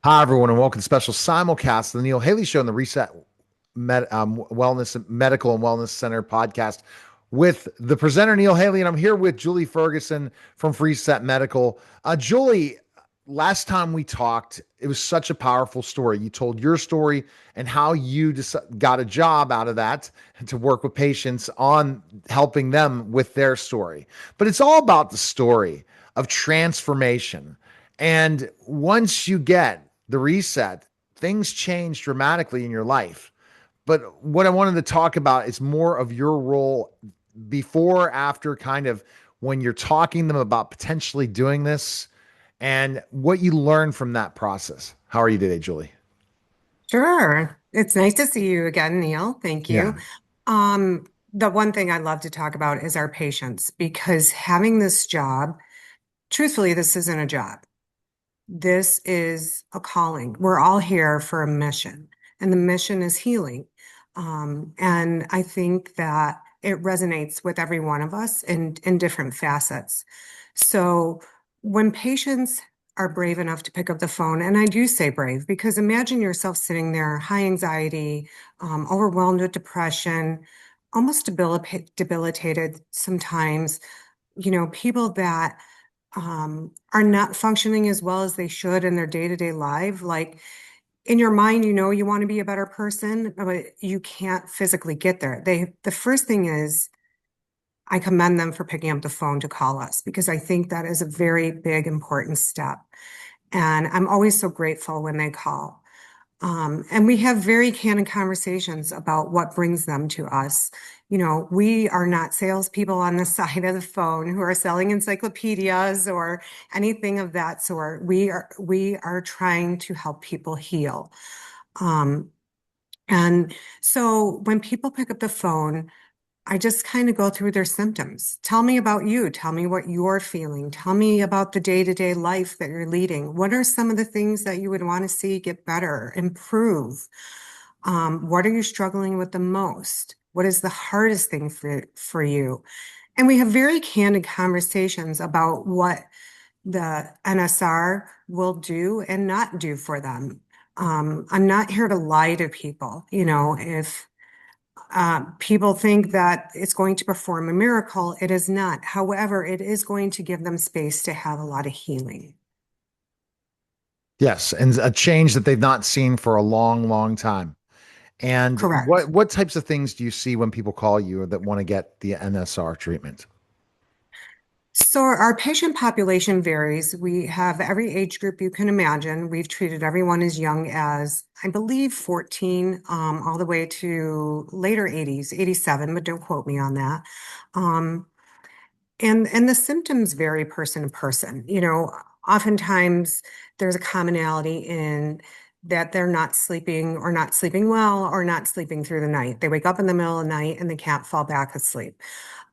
Hi, everyone, and welcome to the special simulcast of the Neil Haley Show and the Reset Wellness Medical and Wellness Center podcast with the presenter Neil Haley, and I'm here with Julie Ferguson from Reset Medical. Julie, last time we talked, it was such a powerful story. You told your story and how you got a job out of that to work with patients on helping them with their story. But it's all about the story of transformation. And once you get the reset, things change dramatically in your life. But what I wanted to talk about is more of your role before, after, kind of when you're talking to them about potentially doing this and what you learned from that process. How are you today, Julie? Sure. It's nice to see you again, Neil. Thank Yeah. you. The one thing I love to talk about is our patients because having this job, truthfully, this isn't a job. This is a calling. We're all here for a mission, and the mission is healing. And I think that it resonates with every one of us in different facets. So when patients are brave enough to pick up the phone, and I do say brave because imagine yourself sitting there, high anxiety, overwhelmed with depression, almost debilitated sometimes, people that are not functioning as well as they should in their day-to-day life. Like in your mind, you want to be a better person, but you can't physically get there. The first thing is I commend them for picking up the phone to call us because I think that is a very big, important step. And I'm always so grateful when they call. And we have very candid conversations about what brings them to us. We are not salespeople on the side of the phone who are selling encyclopedias or anything of that sort. We are trying to help people heal. Um, and so when people pick up the phone, I just kind of go through their symptoms. Tell me about you. Tell me what you're feeling. Tell me about the day-to-day life that you're leading. What are some of the things that you would want to see get better, improve? What are you struggling with the most? What is the hardest thing for you? And we have very candid conversations about what the NSR will do and not do for them. I'm not here to lie to people. If people think that it's going to perform a miracle. It is not. However, it is going to give them space to have a lot of healing. Yes, and a change that they've not seen for a long, long time. And Correct. what types of things do you see when people call you that want to get the NSR treatment? So our patient population varies. We have every age group you can imagine. We've treated everyone as young as, I believe, 14, all the way to later 80s, 87, but don't quote me on that. Um, and the symptoms vary person to person. Oftentimes there's a commonality in that they're not sleeping or not sleeping well or not sleeping through the night. They wake up in the middle of the night and they can't fall back asleep.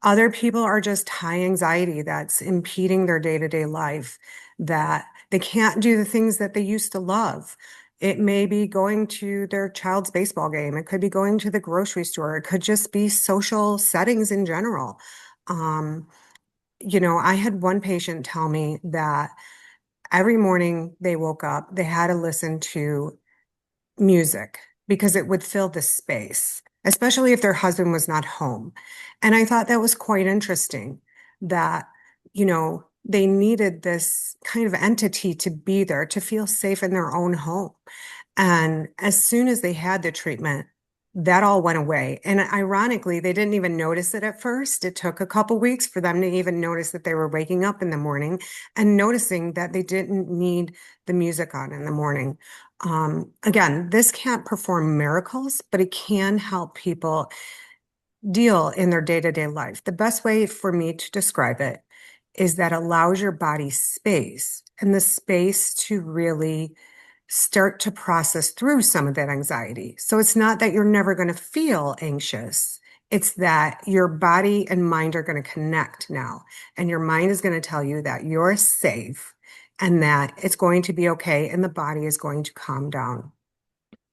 Other people are just high anxiety that's impeding their day-to-day life, that they can't do the things that they used to love. It may be going to their child's baseball game. It could be going to the grocery store. It could just be social settings in general. Um, I had one patient tell me that every morning they woke up, they had to listen to music because it would fill the space, especially if their husband was not home. And I thought that was quite interesting that, they needed this kind of entity to be there to feel safe in their own home. And as soon as they had the treatment, that all went away. And ironically, they didn't even notice it at first. It took a couple weeks for them to even notice that they were waking up in the morning and noticing that they didn't need the music on in the morning. Again, this can't perform miracles, but it can help people deal in their day-to-day life. The best way for me to describe it is that allows your body space and the space to really start to process through some of that anxiety. So it's not that you're never going to feel anxious. It's that your body and mind are going to connect now. And your mind is going to tell you that you're safe and that it's going to be okay and the body is going to calm down.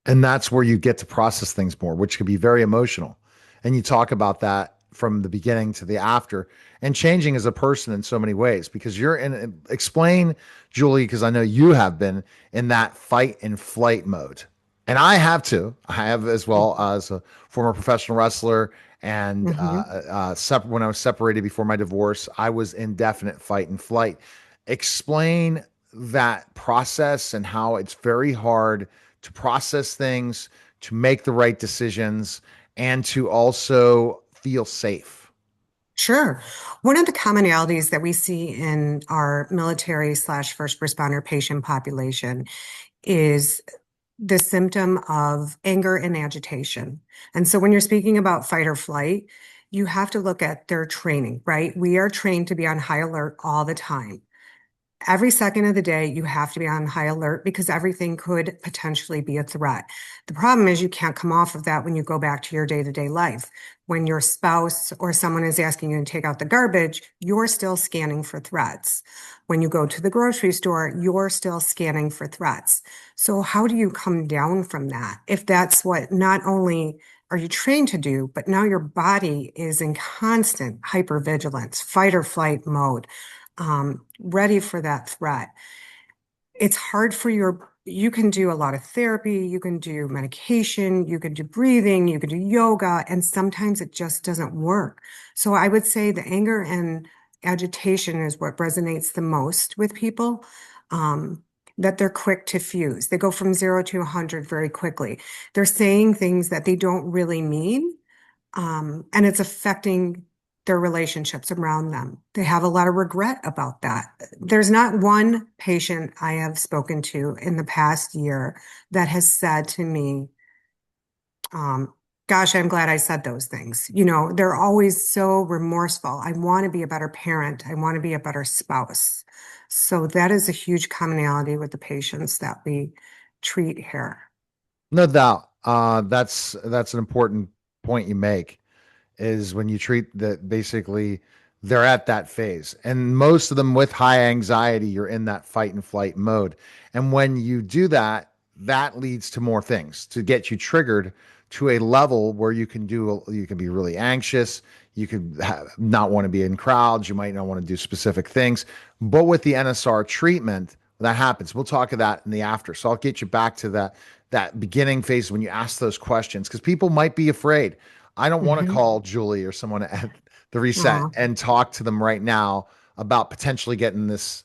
And that's where you get to process things more, which can be very emotional. And you talk about that from the beginning to the after, and changing as a person in so many ways, because you're in, explain, Julie, because I know you have been in that fight and flight mode. And I have too. I have as well, as a former professional wrestler. And Mm-hmm. when I was separated before my divorce, I was in definite fight and flight. Explain that process and how it's very hard to process things, to make the right decisions, and to also feel safe. Sure. One of the commonalities that we see in our military slash first responder patient population is the symptom of anger and agitation. And so when you're speaking about fight or flight, you have to look at their training, right? We are trained to be on high alert all the time. Every second of the day, you have to be on high alert because everything could potentially be a threat. The problem is you can't come off of that when you go back to your day-to-day life. When your spouse or someone is asking you to take out the garbage, you're still scanning for threats. When you go to the grocery store, you're still scanning for threats. So how do you come down from that? If that's what not only are you trained to do, but now your body is in constant hypervigilance, fight or flight mode, ready for that threat. It's hard for you can do a lot of therapy, you can do medication, you can do breathing, you can do yoga, and sometimes it just doesn't work. So I would say the anger and agitation is what resonates the most with people. That they're quick to fuse. They go from 0 to 100 very quickly. They're saying things that they don't really mean, and it's affecting their relationships around them. They have a lot of regret about that. There's not one patient I have spoken to in the past year that has said to me, gosh, I'm glad I said those things. You know, they're always so remorseful. I want to be a better parent. I want to be a better spouse. So that is a huge commonality with the patients that we treat here. No doubt. That's an important point you make, is when you treat that, basically they're at that phase. And most of them with high anxiety, you're in that fight and flight mode. And when you do that, that leads to more things to get you triggered to a level where you can be really anxious. You could not want to be in crowds. You might not want to do specific things. But with the NSR treatment, that happens. We'll talk of that in the after. So I'll get you back to that beginning phase when you ask those questions, because people might be afraid. I don't want to Hmm. call Julie or someone at the reset and talk to them right now about potentially getting this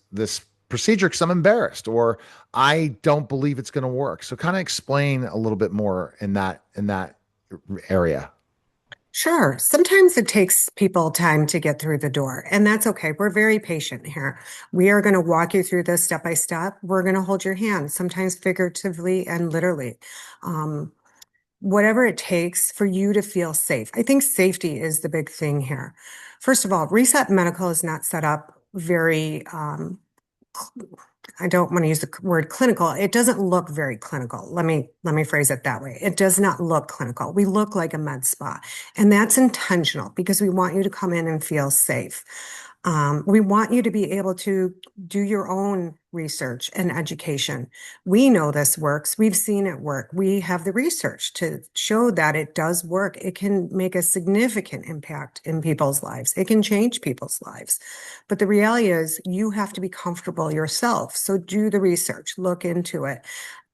procedure because I'm embarrassed or I don't believe it's going to work. So kind of explain a little bit more in that area. Sure. Sometimes it takes people time to get through the door, and that's okay. We're very patient here. We are going to walk you through this step by step. We're going to hold your hand, sometimes figuratively and literally. Um, Whatever it takes for you to feel safe. I think safety is the big thing here. First of all, Reset Medical is not set up very I don't want to use the word clinical. It doesn't look very clinical. Let me phrase it that way. It does not look clinical. We look like a med spa, and that's intentional because we want you to come in and feel safe. We want you to be able to do your own research and education. We know this works. We've seen it work. We have the research to show that it does work. It can make a significant impact in people's lives. It can change people's lives. But the reality is, you have to be comfortable yourself. So do the research, look into it,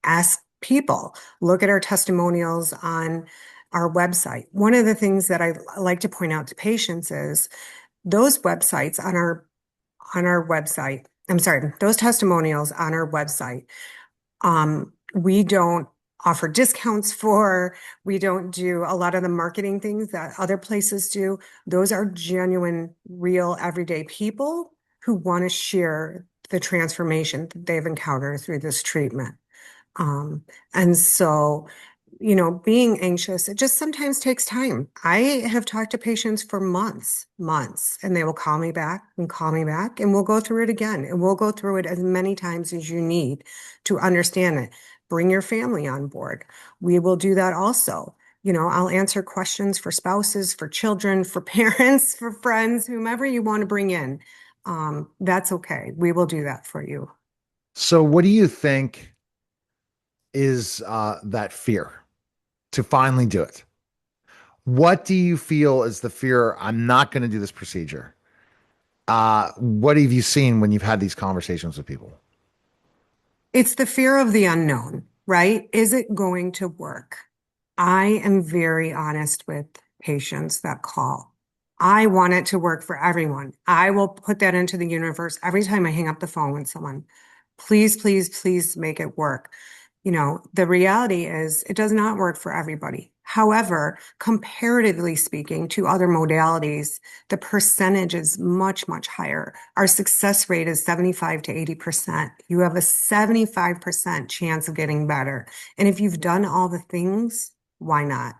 ask people, look at our testimonials on our website. One of the things that I like to point out to patients is those websites on our website. I'm sorry, those testimonials on our website. We don't offer discounts for, we don't do a lot of the marketing things that other places do. Those are genuine, real, everyday people who want to share the transformation that they've encountered through this treatment. Um, and so, you know, being anxious, it just sometimes takes time. I have talked to patients for months, and they will call me back and call me back, and we'll go through it again. And we'll go through it as many times as you need to understand it. Bring your family on board. We will do that also. You know, I'll answer questions for spouses, for children, for parents, for friends, whomever you want to bring in. That's okay. We will do that for you. So what do you think is that fear to finally do it? What do you feel is the fear? I'm not going to do this procedure. What have you seen when you've had these conversations with people? It's the fear of the unknown, right? Is it going to work? I am very honest with patients that call. I want it to work for everyone. I will put that into the universe every time I hang up the phone with someone. Please, please, please make it work. The reality is it does not work for everybody. However, comparatively speaking to other modalities, the percentage is much, much higher. Our success rate is 75 to 80%. You have a 75% chance of getting better. And if you've done all the things, why not?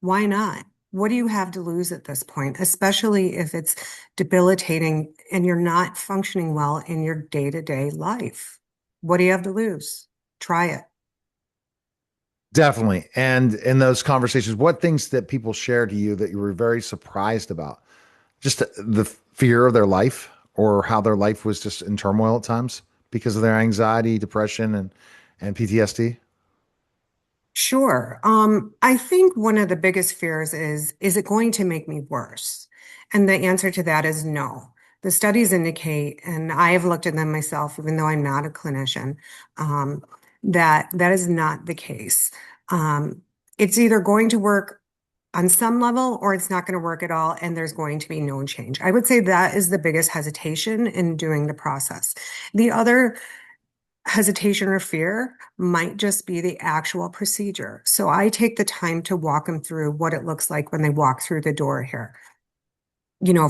Why not? What do you have to lose at this point, especially if it's debilitating and you're not functioning well in your day-to-day life? What do you have to lose? Try it. Definitely. And in those conversations, what things that people share to you that you were very surprised about? Just the fear of their life or how their life was just in turmoil at times because of their anxiety, depression, and PTSD? Sure. I think one of the biggest fears is it going to make me worse? And the answer to that is no. The studies indicate, and I have looked at them myself, even though I'm not a clinician, um, that that is not the case. It's either going to work on some level or it's not going to work at all, and there's going to be no change. I would say that is the biggest hesitation in doing the process. The other hesitation or fear might just be the actual procedure. So I take the time to walk them through what it looks like when they walk through the door here.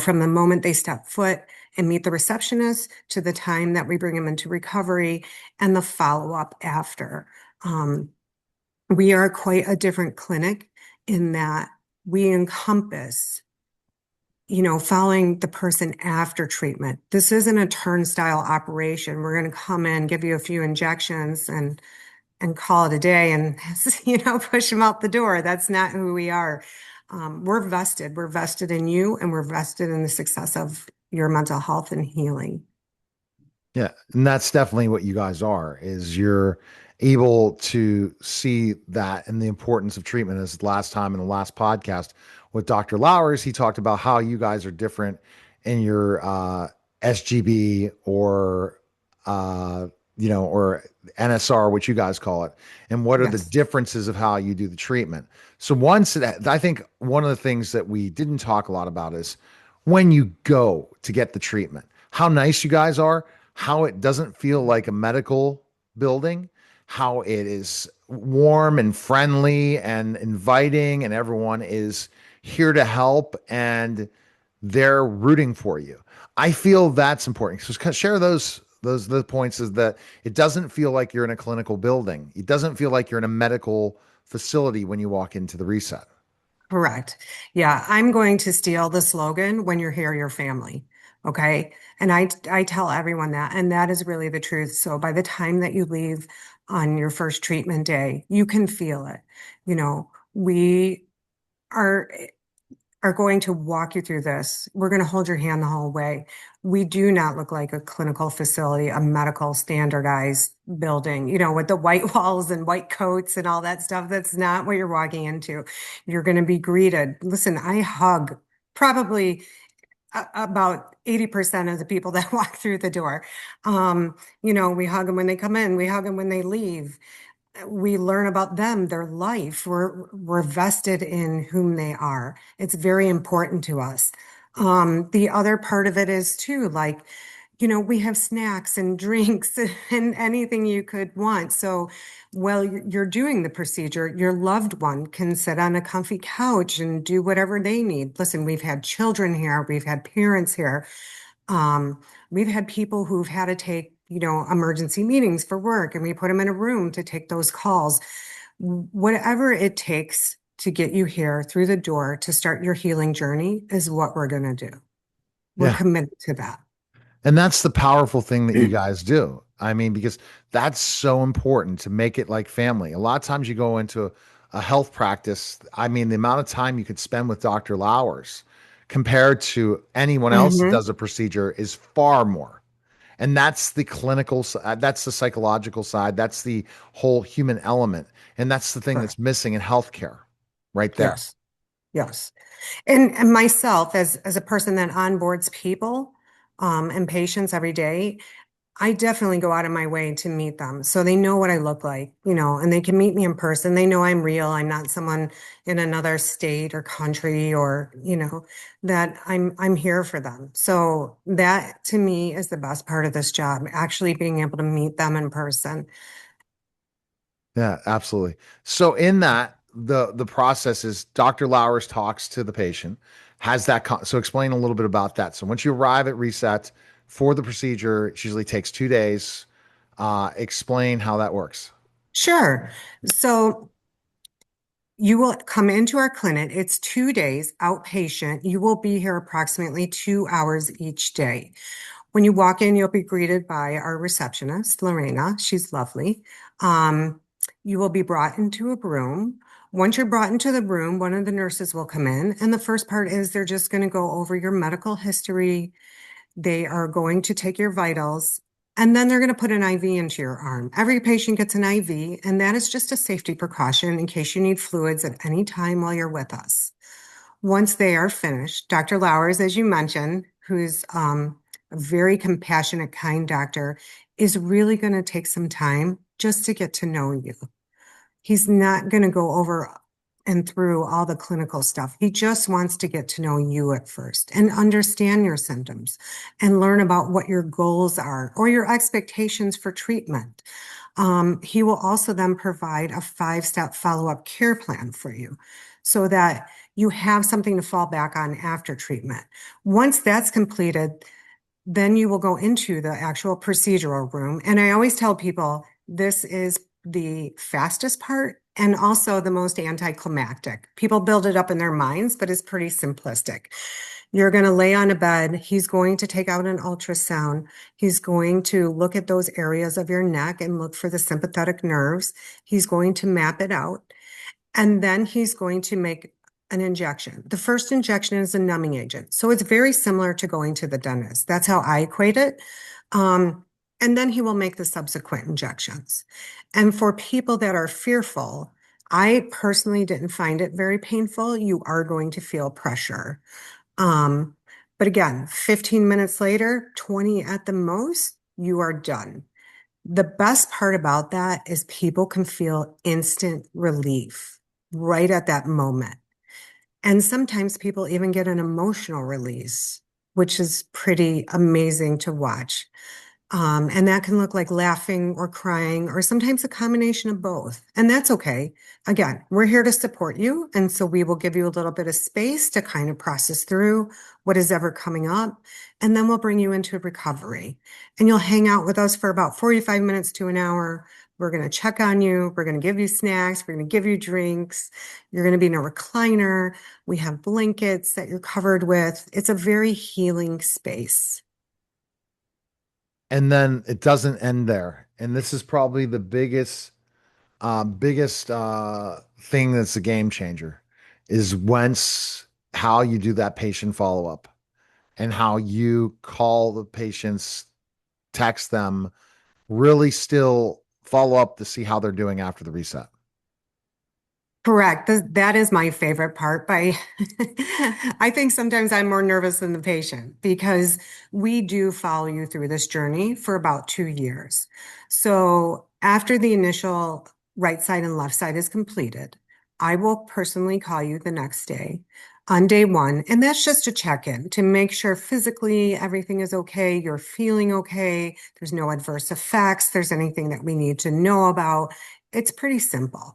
From the moment they step foot and meet the receptionist to the time that we bring them into recovery and the follow-up after. Um, we are quite a different clinic in that we encompass following the person after treatment. This isn't a turnstile operation. We're going to come in, give you a few injections and call it a day and push them out the door. That's not who we are. We're vested. We're vested in you and we're vested in the success of your mental health and healing. Yeah, and that's definitely what you guys are, is you're able to see that and the importance of treatment. As last time in the last podcast with Dr. Lowers, he talked about how you guys are different in your SGB uh, or NSR, what you guys call it, and what are the Yes. differences of how you do the treatment. So I think one of the things that we didn't talk a lot about is when you go to get the treatment, how nice you guys are, how it doesn't feel like a medical building, how it is warm and friendly and inviting, and everyone is here to help and they're rooting for you. I feel that's important. So share those the points is that it doesn't feel like you're in a clinical building. It doesn't feel like you're in a medical facility when you walk into the reset. Correct. Yeah, I'm going to steal the slogan, when you're here, your family. Okay. And I tell everyone that, and that is really the truth. So by the time that you leave on your first treatment day, you can feel it. We are are going to walk you through this. We're going to hold your hand the whole way. We do not look like a clinical facility, a medical standardized building, with the white walls and white coats and all that stuff. That's not what you're walking into. You're going to be greeted. Listen, I hug probably about 80% of the people that walk through the door. We hug them when they come in, we hug them when they leave. We learn about them, their life. We're vested in whom they are. It's very important to us. The other part of it is too, like, we have snacks and drinks and anything you could want. So while you're doing the procedure, your loved one can sit on a comfy couch and do whatever they need. Listen, we've had children here, we've had parents here. Um, we've had people who've had to take, emergency meetings for work, and we put them in a room to take those calls. Whatever it takes to get you here through the door to start your healing journey is what we're going to do. We're Yeah. committed to that. And that's the powerful thing that you guys do. I mean, because that's so important to make it like family. A lot of times you go into a health practice. I mean, the amount of time you could spend with Dr. Lowers compared to anyone else that Hmm. does a procedure is far more. And that's the clinical side, that's the psychological side, that's the whole human element. And that's the thing Sure. that's missing in healthcare right there. Yes. Yes. And myself, as a person that onboards people and patients every day, I definitely go out of my way to meet them. So they know what I look like, and they can meet me in person. They know I'm real. I'm not someone in another state or country or, that I'm here for them. So that to me is the best part of this job, actually being able to meet them in person. Yeah, absolutely. So in that, the process is Dr. Lowers talks to the patient, has that so explain a little bit about that. So once you arrive at Reset for the procedure, it usually takes 2 days. Explain how that works. Sure. So you will come into our clinic. It's 2 days outpatient. You will be here approximately 2 hours each day. When you walk in, you'll be greeted by our receptionist, Lorena. She's lovely. Um, you will be brought into a room. Once you're brought into the room, one of the nurses will come in, and the first part is they're just going to go over your medical history. They are going to take your vitals, and then they're going to put an IV into your arm. Every patient gets an IV, and that is just a safety precaution in case you need fluids at any time while you're with us. Once they are finished, Dr. Lowers, as you mentioned, who's a very compassionate, kind doctor, is really going to take some time just to get to know you. He's not going to go over and through all the clinical stuff. He just wants to get to know you at first and understand your symptoms and learn about what your goals are or your expectations for treatment. He will also then provide a 5-step follow-up care plan for you so that you have something to fall back on after treatment. Once that's completed, then you will go into the actual procedural room. And I always tell people this is the fastest part and also the most anticlimactic. People build it up in their minds, but it's pretty simplistic. You're going to lay on a bed. He's going to take out an ultrasound. He's going to look at those areas of your neck and look for the sympathetic nerves. He's going to map it out. And then he's going to make an injection. The first injection is a numbing agent. So it's very similar to going to the dentist. That's how I equate it. And then he will make the subsequent injections. And for people that are fearful, I personally didn't find it very painful. You are going to feel pressure. Um, but again, 15 minutes later, 20 at the most, you are done. The best part about that is people can feel instant relief right at that moment. And sometimes people even get an emotional release, which is pretty amazing to watch. And that can look like laughing or crying, or sometimes a combination of both. And that's okay. Again, we're here to support you. And so we will give you a little bit of space to kind of process through what is ever coming up. And then we'll bring you into recovery. And you'll hang out with us for about 45 minutes to an hour. We're going to check on you. We're going to give you snacks. We're going to give you drinks. You're going to be in a recliner. We have blankets that you're covered with. It's a very healing space. And then it doesn't end there. And this is probably the biggest thing that's a game changer is once how you do that patient follow up and how you call the patients, text them, really still follow up to see how they're doing after the reset. Correct. That is my favorite part. I think sometimes I'm more nervous than the patient because we do follow you through this journey for about 2 years. So after the initial right side and left side is completed, I will personally call you the next day on day one. And that's just a check-in to make sure physically everything is okay, you're feeling okay, there's no adverse effects, there's anything that we need to know about. It's pretty simple.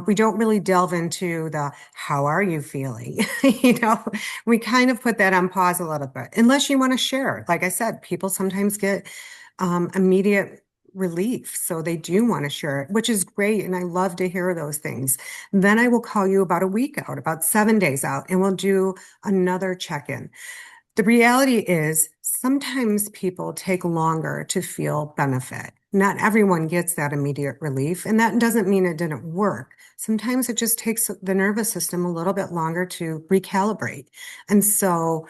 We don't really delve into the how are you feeling? We kind of put that on pause a little bit, unless you want to share. Like I said, people sometimes get immediate relief. So they do want to share it, which is great. And I love to hear those things. Then I will call you about a week out, about 7 days out, and we'll do another check-in. The reality is sometimes people take longer to feel benefit. Not everyone gets that immediate relief, and that doesn't mean it didn't work. Sometimes it just takes the nervous system a little bit longer to recalibrate. And so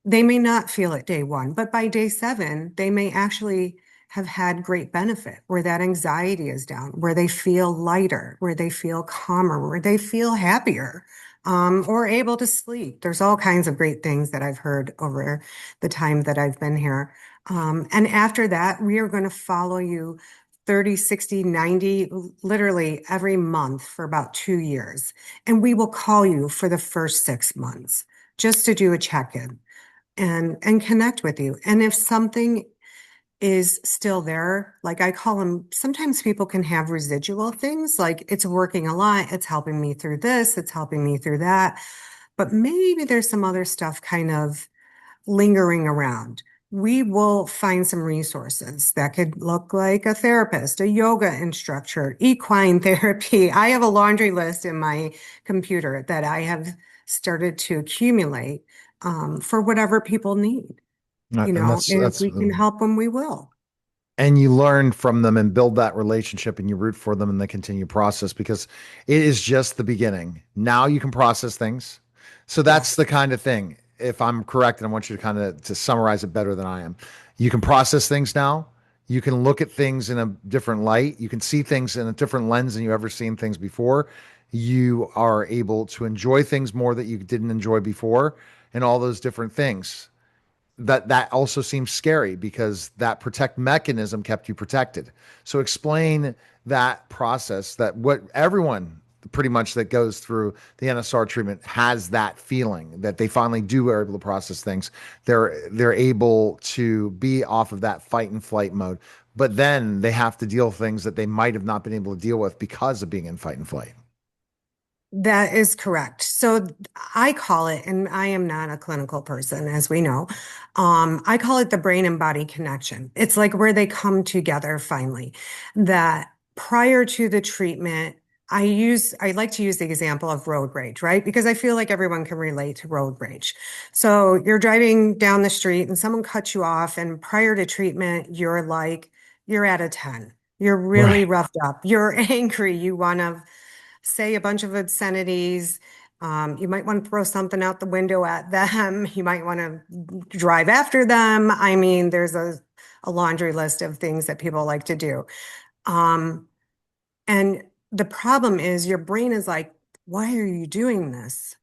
they may not feel it day one, but by day 7, they may actually have had great benefit where that anxiety is down, where they feel lighter, where they feel calmer, where they feel happier. or able to sleep. There's all kinds of great things that I've heard over the time that I've been here. And after that, we are going to follow you 30, 60, 90, literally every month for about 2 years. And we will call you for the first 6 months just to do a check-in and connect with you. And if something is still there, like I call them, sometimes people can have residual things, like it's working a lot, it's helping me through this, it's helping me through that. But maybe there's some other stuff kind of lingering around. We will find some resources that could look like a therapist, a yoga instructor, equine therapy. I have a laundry list in my computer that I have started to accumulate for whatever people need. And If we can help them, we will. and you learn from them and build that relationship and you root for them in the continued process because it is just the beginning. Now you can process things. So that's the Yes. kind of thing. If I'm correct, and I want you to kind of to summarize it better than I am, you can process things now. You can look at things in a different light. You can see things in a different lens than you've ever seen things before. You are able to enjoy things more that you didn't enjoy before, and all those different things that also seems scary because that protect mechanism kept you protected. So explain that process that what everyone pretty much that goes through the NSR treatment has that feeling that they finally do are able to process things. They're able to be off of that fight and flight mode, but then they have to deal with things that they might have not been able to deal with because of being in fight and flight. That is correct. So I call it, and I am not a clinical person, as we know. I call it the brain and body connection. It's like where they come together finally. That prior to the treatment, I like to use the example of road rage, right? Because I feel like everyone can relate to road rage. So you're driving down the street and someone cuts you off, and prior to treatment, you're at a 10. You're really Right. roughed up. You're angry. You want to say a bunch of obscenities. You might want to throw something out the window at them. You might want to drive after them. I mean, there's a laundry list of things that people like to do. Um, and the problem is your brain is like, why are you doing this?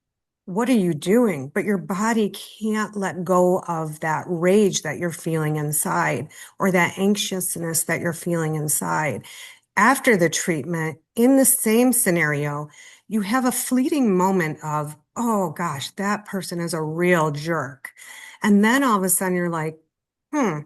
What are you doing? But your body can't let go of that rage that you're feeling inside or that anxiousness that you're feeling inside. After the treatment, in the same scenario, you have a fleeting moment of, oh gosh, that person is a real jerk. And then all of a sudden you're like, hmm,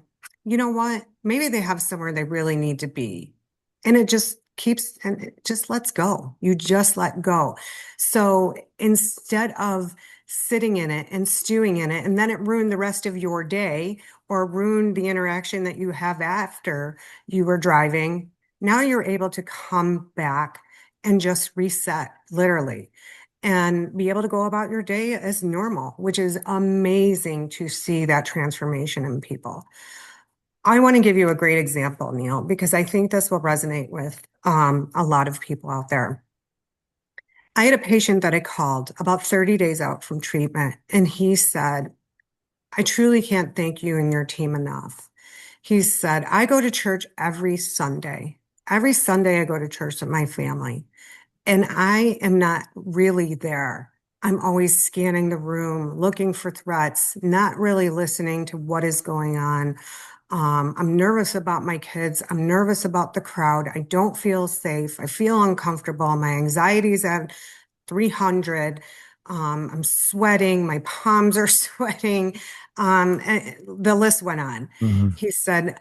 you know what? Maybe they have somewhere they really need to be. And it just keeps and it just lets go. You just let go. So instead of sitting in it and stewing in it, and then it ruined the rest of your day or ruined the interaction that you have after you were driving, now you're able to come back and just reset, literally, and be able to go about your day as normal, which is amazing to see that transformation in people. I want to give you a great example, Neil, because I think this will resonate with a lot of people out there. I had a patient that I called about 30 days out from treatment, and he said, I truly can't thank you and your team enough. He said, I go to church every Sunday. Every Sunday, I go to church with my family, and I am not really there. I'm always scanning the room, looking for threats, not really listening to what is going on. I'm nervous about my kids. I'm nervous about the crowd. I don't feel safe. I feel uncomfortable. My anxiety is at 300. I'm sweating. My palms are sweating. And the list went on. Mhm. He said,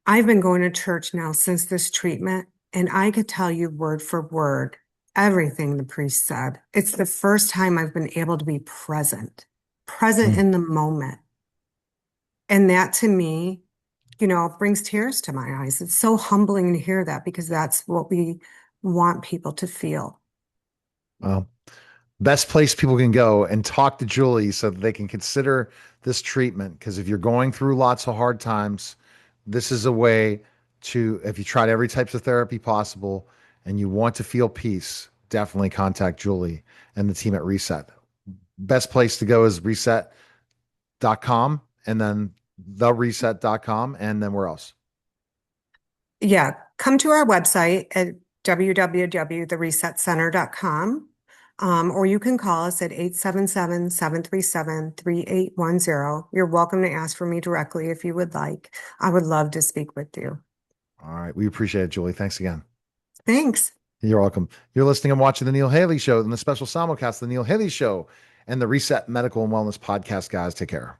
I've been going to church now since this treatment, and I could tell you word for word everything the priest said. It's the first time I've been able to be present Mm. in the moment. And that to me, brings tears to my eyes. It's so humbling to hear that because that's what we want people to feel. Well, best place people can go and talk to Julie so that they can consider this treatment. Because if you're going through lots of hard times, this is a way to, if you tried every types of therapy possible and you want to feel peace, definitely contact Julie and the team at Reset. Best place to go is reset.com and then thereset.com and then where else? Yeah, come to our website at www.theresetcenter.com. Or you can call us at 877-737-3810. You're welcome to ask for me directly if you would like. I would love to speak with you. All right. We appreciate it, Julie. Thanks again. Thanks. You're welcome. You're listening and watching The Neil Haley Show and the special simulcast, The Neil Haley Show and the Reset Medical and Wellness Podcast, guys. Take care.